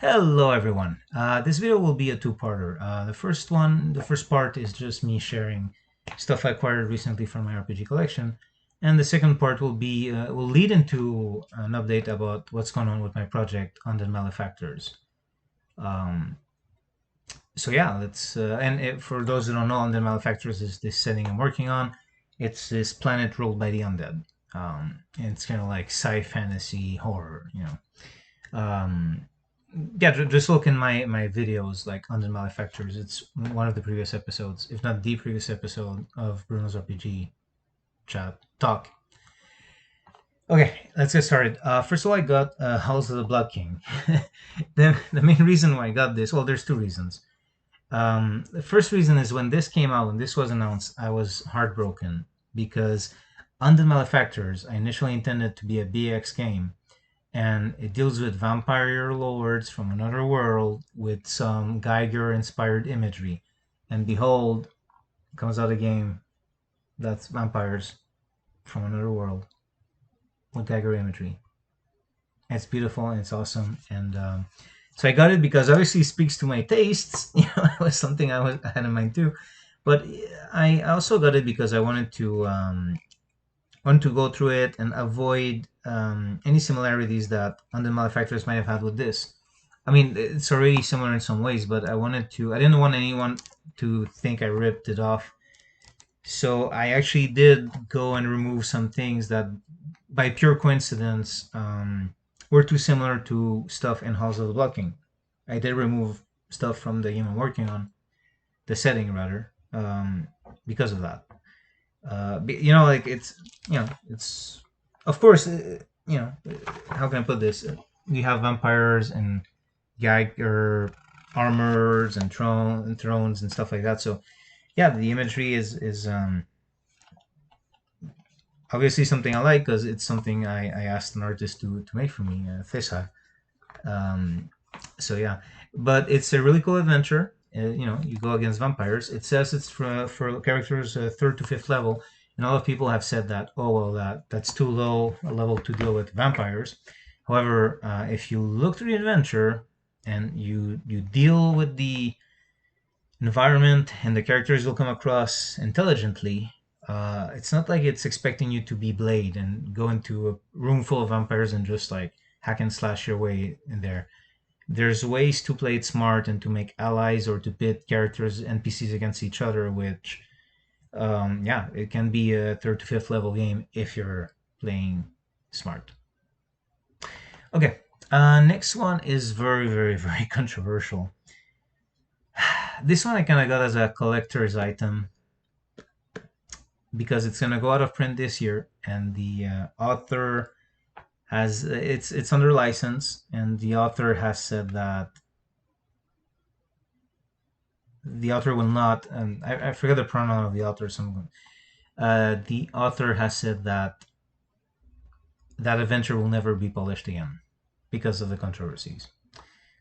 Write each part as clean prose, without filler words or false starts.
Hello everyone. This video will be a two-parter. The first part is just me sharing stuff I acquired recently from my RPG collection, and the second part will lead into an update about what's going on with my project Undead Malefactors. Um, so yeah, for those who don't know, Undead Malefactors is this setting I'm working on. It's this planet ruled by the undead. And it's kind of like sci-fantasy horror, you know. Yeah, just look in my videos like Undead Malefactors. It's one of the previous episodes, if not the previous episode of Bruno's RPG chat talk. Okay, let's get started. First of all, I got House of the Blood King. The main reason why I got this, well, there's two reasons. The first reason is when this came out, when this was announced, I was heartbroken because Undead Malefactors I initially intended to be a BX game, and it deals with vampire lords from another world with some Geiger-inspired imagery. And behold, comes out a game that's vampires from another world with Geiger imagery. It's beautiful and it's awesome, and so I got it because obviously it speaks to my tastes. You know, it was something I had in mind too, but I also got it because I wanted to go through it and avoid any similarities that Undead Malefactors might have had with this. I mean, it's already similar in some ways, but I didn't want anyone to think I ripped it off. So I actually did go and remove some things that, by pure coincidence, were too similar to stuff in House of the Blood King. I did remove stuff from the game I'm working on, the setting rather, because of that. You know, like it's of course, how can I put this? We have vampires and Geiger armors and thrones and stuff like that. So yeah, the imagery is obviously something I like because it's something I asked an artist to make for me, Thesa. Um, so yeah, but it's a really cool adventure. You go against vampires. It says it's for characters third to fifth level, and a lot of people have said that, oh well, that's too low a level to deal with vampires. However, if you look through the adventure and you deal with the environment and the characters you'll come across intelligently, it's not like it's expecting you to be Blade and go into a room full of vampires and just like hack and slash your way in there. There's ways to play it smart and to make allies or to pit characters, NPCs against each other, which, yeah, it can be a third to fifth level game if you're playing smart. Okay, next one is very, very, very controversial. This one I kind of got as a collector's item because it's gonna go out of print this year, and the author has it's under license, and the author has said that the author will not. And I forget the pronoun of the author. The author has said that that adventure will never be published again because of the controversies.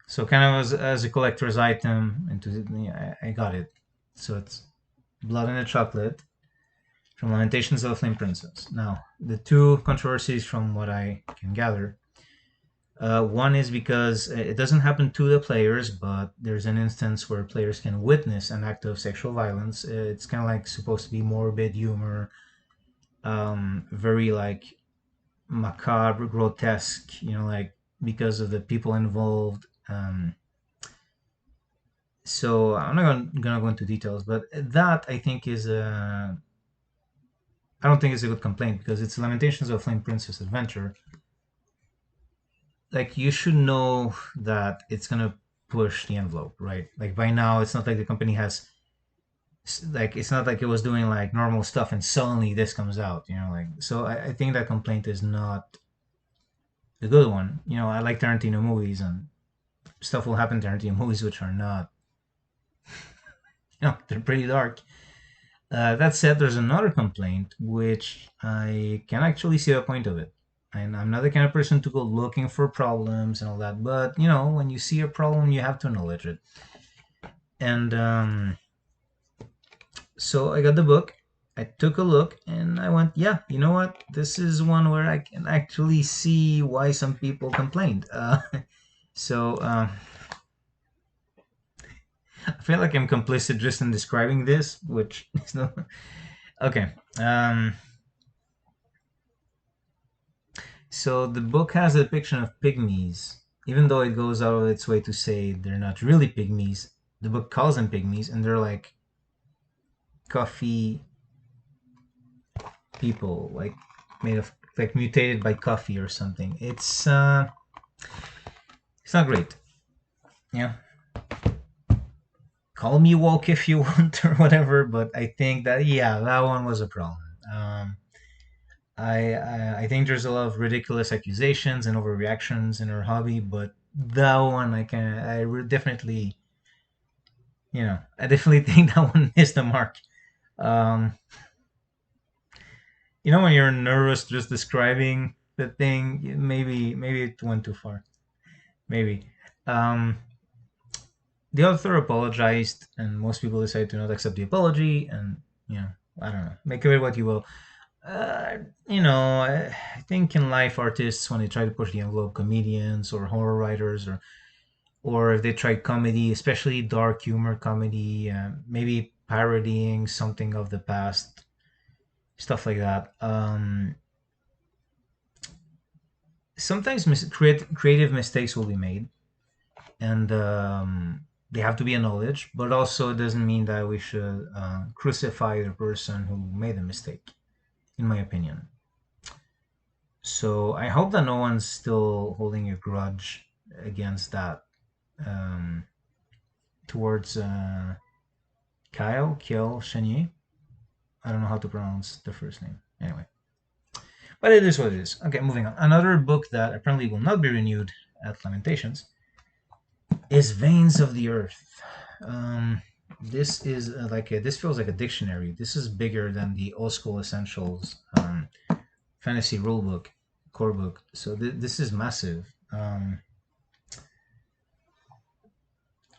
So kind of as a collector's item, I got it. So it's Blood in a Chocolate from Lamentations of a Flame Princess. Now, the two controversies from what I can gather. One is because it doesn't happen to the players, but there's an instance where players can witness an act of sexual violence. It's kind of like supposed to be morbid humor, very like macabre, grotesque, like because of the people involved. So I'm not gonna go into details, but that I think is a. I don't think it's a good complaint because it's Lamentations of a Flame Princess adventure. Like you should know that it's gonna push the envelope, right? Like by now, it's not like the company has, like it's not like it was doing like normal stuff and suddenly this comes out, like so. I think that complaint is not the good one. I like Tarantino movies and stuff will happen in Tarantino movies which are not, they're pretty dark. That said, there's another complaint which I can actually see the point of it. And I'm not the kind of person to go looking for problems and all that, but when you see a problem, you have to acknowledge it. And so I got the book. I took a look and I went, yeah, you know what? This is one where I can actually see why some people complained. So I feel like I'm complicit just in describing this, which is not okay. So the book has a depiction of pygmies, even though it goes out of its way to say they're not really pygmies. The book calls them pygmies, and they're like coffee people, like made of like mutated by coffee or something. It's not great. Yeah, call me woke if you want or whatever, but I think that that one was a problem. Um, I think there's a lot of ridiculous accusations and overreactions in her hobby, but that one definitely, I definitely think that one missed the mark. Um, when you're nervous just describing the thing, maybe it went too far. Maybe. Um, the author apologized, and most people decided to not accept the apology, and I don't know, make of it what you will. I think in life, artists, when they try to push the envelope, comedians or horror writers, or if they try comedy, especially dark humor comedy, maybe parodying something of the past, stuff like that. Sometimes creative mistakes will be made, and they have to be acknowledged. But also, it doesn't mean that we should crucify the person who made the mistake, in my opinion. So I hope that no one's still holding a grudge against that um, towards Kiel Chenier. I don't know how to pronounce the first name. Anyway, but it is what it is. Okay, moving on. Another book that apparently will not be renewed at Lamentations is Veins of the Earth. This is this feels like a dictionary. This is bigger than the Old School Essentials fantasy rulebook core book. So this is massive.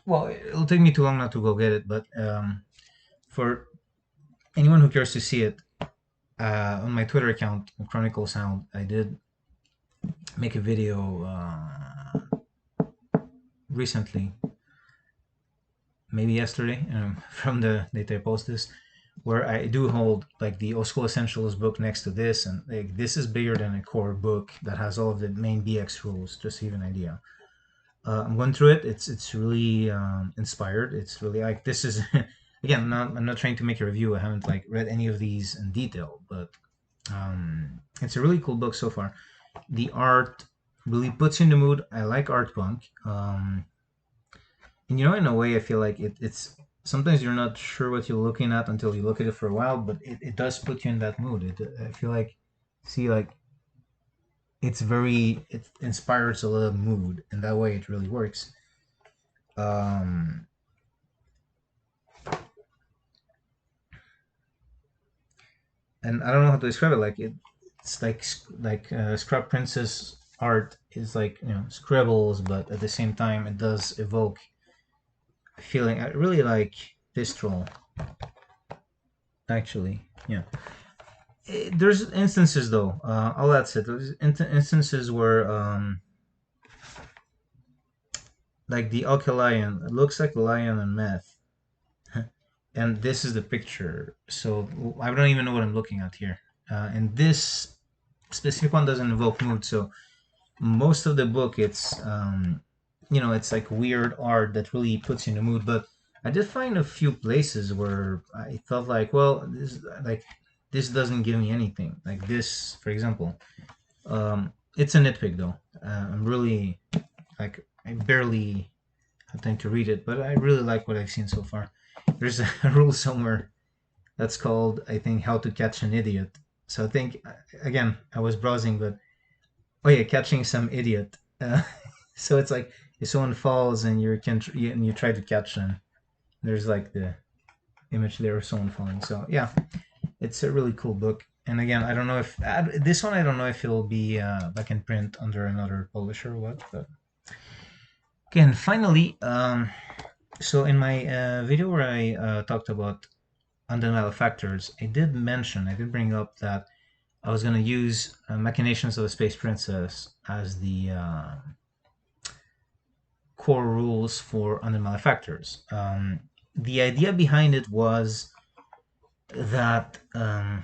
Well, it'll take me too long not to go get it, but for anyone who cares to see it, on my Twitter account, Chronicle Sound, I did make a video recently, maybe yesterday, from the date I post this, where I do hold like the Old School Essentials book next to this, and like this is bigger than a core book that has all of the main BX rules, just to give an idea. I'm going through it. It's really inspired. It's really like this is again. I'm not trying to make a review. I haven't like read any of these in detail, but it's a really cool book so far. The art really puts you in the mood. I like art punk, and in a way, I feel like it's sometimes you're not sure what you're looking at until you look at it for a while, but it does put you in that mood. I feel like see like it inspires a lot of mood, and that way it really works. Um, and I don't know how to describe it. Like it's like Scrub Princess art is like scribbles, but at the same time it does evoke a feeling. I really like Distral. Actually, yeah. There's instances though. All that's it. There's instances where like the Alkalion, it looks like a lion and meth. And this is the picture. So I don't even know what I'm looking at here. And this specific one doesn't evoke mood. So most of the book, it's like weird art that really puts you in the mood. But I did find a few places where I felt like, well, this doesn't give me anything. Like this, for example. It's a nitpick though. I'm really like I barely have time to read it, but I really like what I've seen so far. There's a rule somewhere that's called, I think, How to Catch an Idiot. So I think, again, I was browsing, but oh yeah, catching some idiot. So it's like if someone falls and you try to catch them, there's like the image there of someone falling. So yeah, it's a really cool book. And again, I don't know if this one, I don't know if it'll be back in print under another publisher or what. But again, finally, so in my video where I talked about Undead Malefactors, I did bring up that I was going to use Machinations of a Space Princess as the core rules for Undead Malefactors. the idea behind it was that I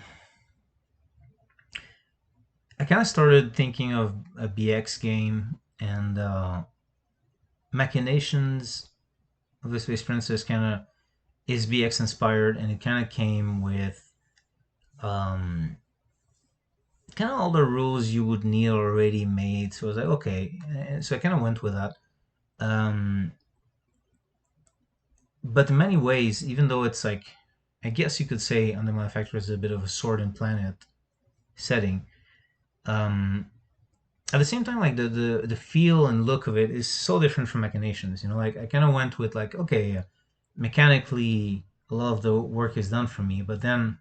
kind of started thinking of a BX game, and Machinations of the Space Princess kind of is BX inspired, and it kind of came with um, kind of all the rules you would need already made. So I was like, okay, so I kind of went with that. Um, but in many ways, even though it's like, I guess you could say Undead Malefactors is a bit of a sword and planet setting. Um, at the same time, like the feel and look of it is so different from Machinations. You know, like I kind of went with like, okay, mechanically a lot of the work is done for me, but then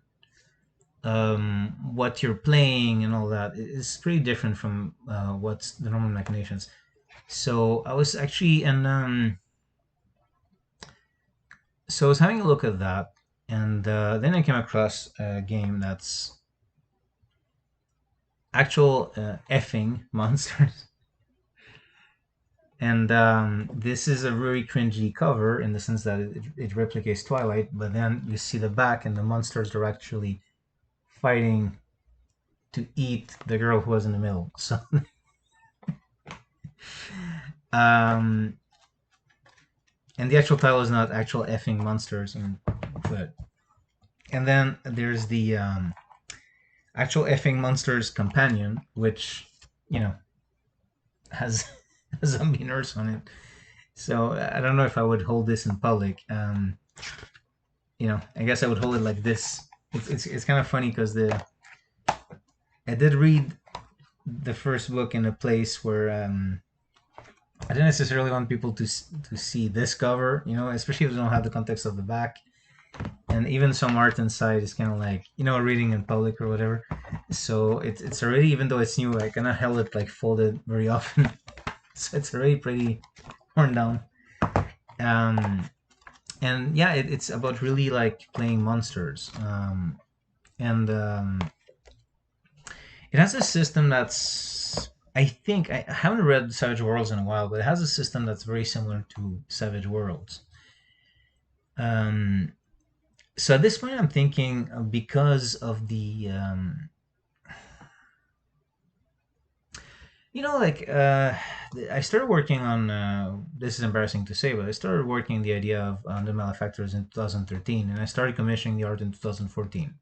what you're playing and all that is pretty different from what's the normal Machinations. So I was actually, and so I was having a look at that, and then I came across a game that's actual effing monsters. And this is a really cringy cover in the sense that it replicates Twilight, but then you see the back, and the monsters are actually fighting to eat the girl who was in the middle. So, um, and the actual title is not actual effing monsters, but and then there's the actual effing monsters companion, which you know has a zombie nurse on it. So I don't know if I would hold this in public. I guess I would hold it like this. It's kind of funny because I did read the first book in a place where I didn't necessarily want people to see this cover, especially if they don't have the context of the back, and even some art inside is kind of like reading in public or whatever. So it's already, even though it's new, I kind of held it like folded very often, so it's already pretty worn down. Um, and yeah, it's about really like playing monsters, and it has a system that's, I think, I haven't read Savage Worlds in a while, but it has a system that's very similar to Savage Worlds. Um, so at this point, I'm thinking because of the, like I started working on. This is embarrassing to say, but I started working the idea of the Malefactors in 2013, and I started commissioning the art in 2014.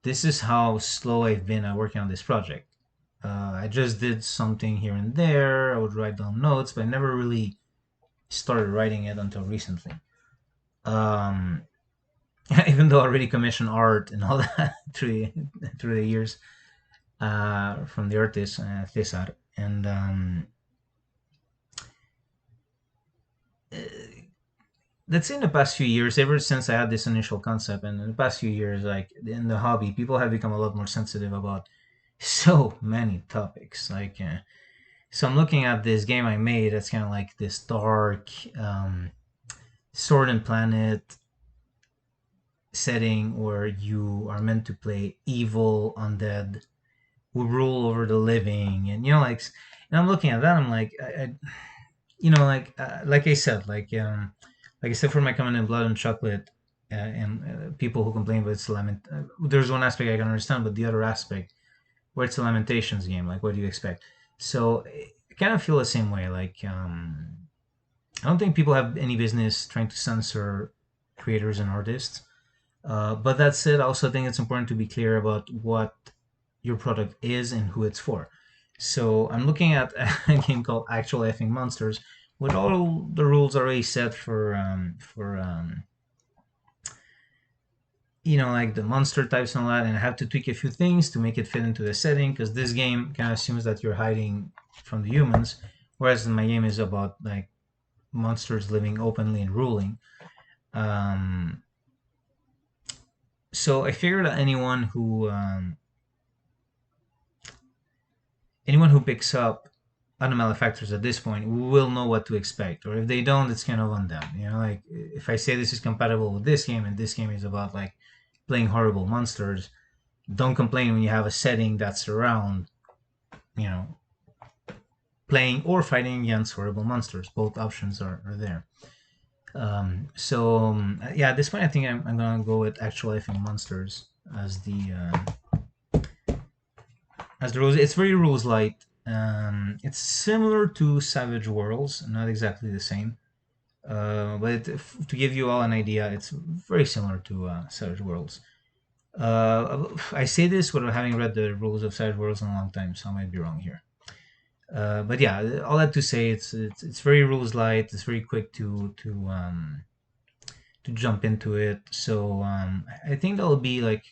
This is how slow I've been at working on this project. I just did something here and there. I would write down notes, but I never really started writing it until recently. Um, even though I already commissioned art and all that through the years from the artist Cesar, and uh, let's say in the past few years, ever since I had this initial concept, and in the past few years, like in the hobby, people have become a lot more sensitive about so many topics. So I'm looking at this game I made. That's kind of like this dark sword and planet setting where you are meant to play evil undead who rule over the living, and and I'm looking at that. I'm like, like I said, like I said for my comment in Blood and Chocolate, and people who complain about it's lament. There's one aspect I can understand, but the other aspect where it's a Lamentations game, like what do you expect? So I kind of feel the same way. I don't think people have any business trying to censor creators and artists. But that said, I also think it's important to be clear about what your product is and who it's for. So I'm looking at a game called Actual Effing Monsters with all the rules already set for like the monster types and all that, and I have to tweak a few things to make it fit into the setting because this game kind of assumes that you're hiding from the humans, whereas my game is about like monsters living openly and ruling. Um, so I figured that anyone who picks up Undead Malefactors at this point will know what to expect, or if they don't, it's kind of on them. Like if I say this is compatible with this game and this game is about like playing horrible monsters, don't complain when you have a setting that's around, you know, playing or fighting against horrible monsters. Both options are there. Yeah, at this point, I think I'm gonna go with actual life monsters as the rules. It's very rules light. It's similar to Savage Worlds, not exactly the same. But to give you all an idea, it's very similar to Savage Worlds. I say this without having read the rules of Savage Worlds in a long time, so I might be wrong here. But yeah, all that to say, it's very rules light. It's very quick to jump into it. So I think that'll be like,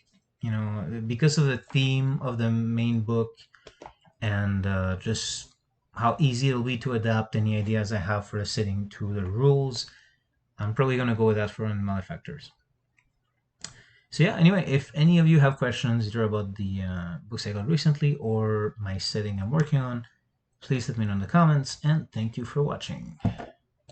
because of the theme of the main book and just how easy it'll be to adapt any ideas I have for a setting to the rules. I'm probably gonna go with that for Undead Malefactors. So yeah, anyway, if any of you have questions either about the books I got recently or my setting I'm working on, please let me know in the comments, and thank you for watching.